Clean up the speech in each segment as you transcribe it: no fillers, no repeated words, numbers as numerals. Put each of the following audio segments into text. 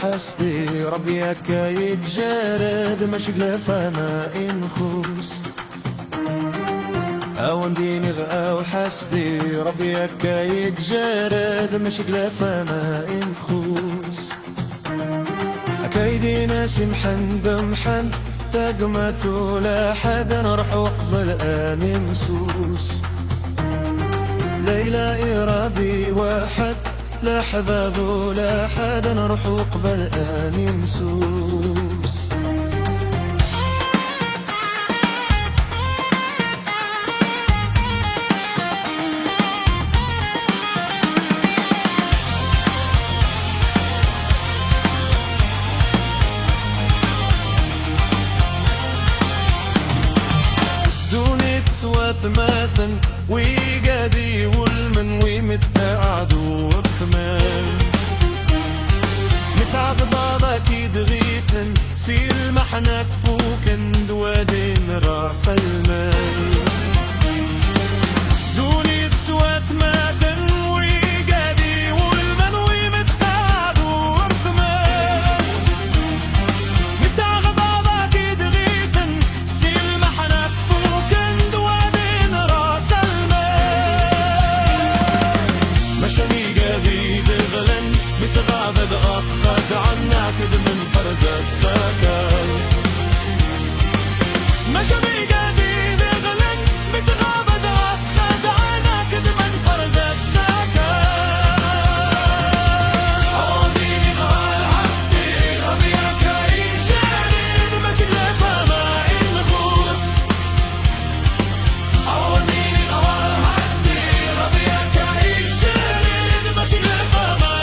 حسدي ربيك يتجرد مشقلة فما إنخوس أون ديني غاو حسدي ربيك يتجرد مشقلة فما إنخوس أكيدي ناس محن بمحن تقمت ولا حد نروح وقضى الآن مسوس ليلى إرابي واحد لا حباب ولا حد نروح وقضى الآن مسوس ثماثا ويقادي والمن ومتقعد وكمان متعب بعضك يدغيثن سير محنك فوكن دوادين راس المال دوني تسوى ثماثا ويقادي والمن ومتقعد وكمان متعب بعضك يدغيثن سير محنك فوكن متغابد أخذ عنك من فرزة سكر مشى بيقادي ذغلن متغابد أخذ عنك من فرزة سكر عوضيني غال حسدي ربيك يشارد مشي لفا ما إنخوص عوضيني غال حسدي ربيك يشارد مشي لفا ما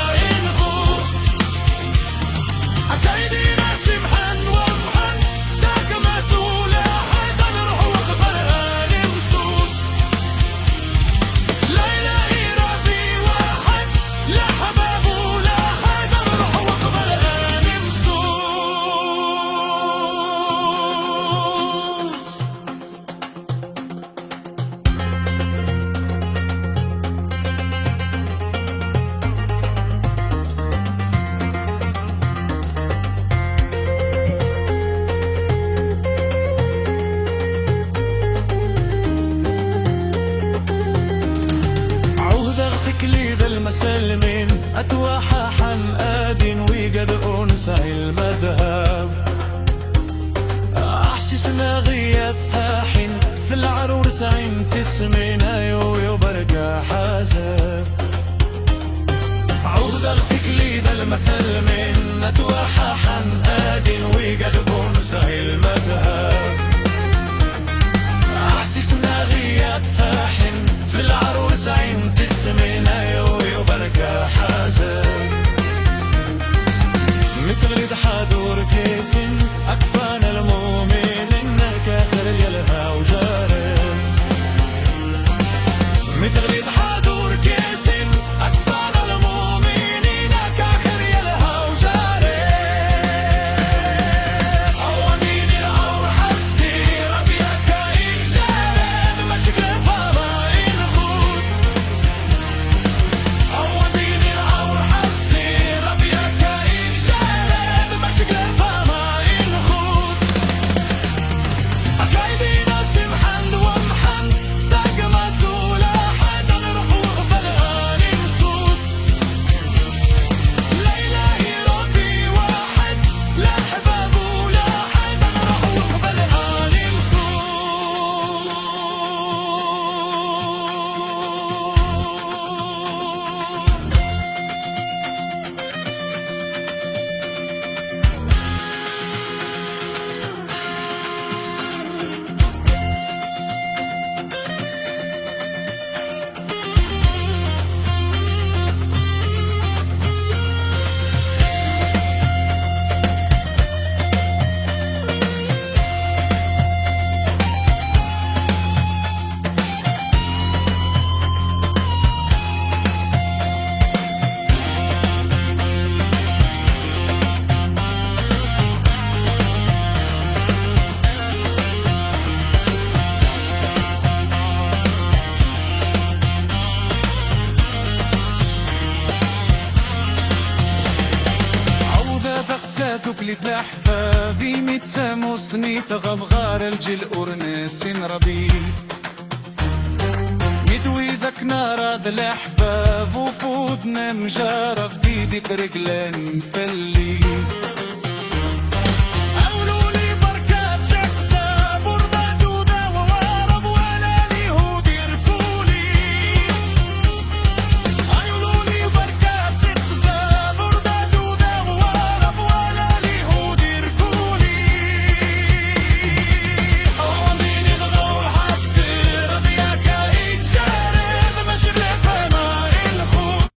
أكيدي ناسي محن ومحن تاكمت ولا حد نروح وقبل الآن مسوس ليلى إرابي واحد لا حباب ولا حد نروح وقبل الآن مسوس تكليد المسلمين أتوحى حماد ويقد أنسى المذهب أحسس ناغية تاحن في العروس عين تسمين أيو برقى حزب عودة تكليد المسلمين أتوحى حماد ويقد أنسى المذهب أحسس ناغية تاحن في العروس عين تسمينا يو بركة حازم مثل حضور كيسن أكفان المؤمن إنك آخر يلها وجارم مثل حضور كيسن أكفان المؤمن إنك آخر يلها وجارم عوانيني الأور حسدي ربيك يشارد مشكلة فما كليت لحفافي ميتسامو سنيت غبغار الجل أورناس ربي ميدوي ذاك نار ذا الأحفاف وفودنا مجارة في ديدك رجلان فلي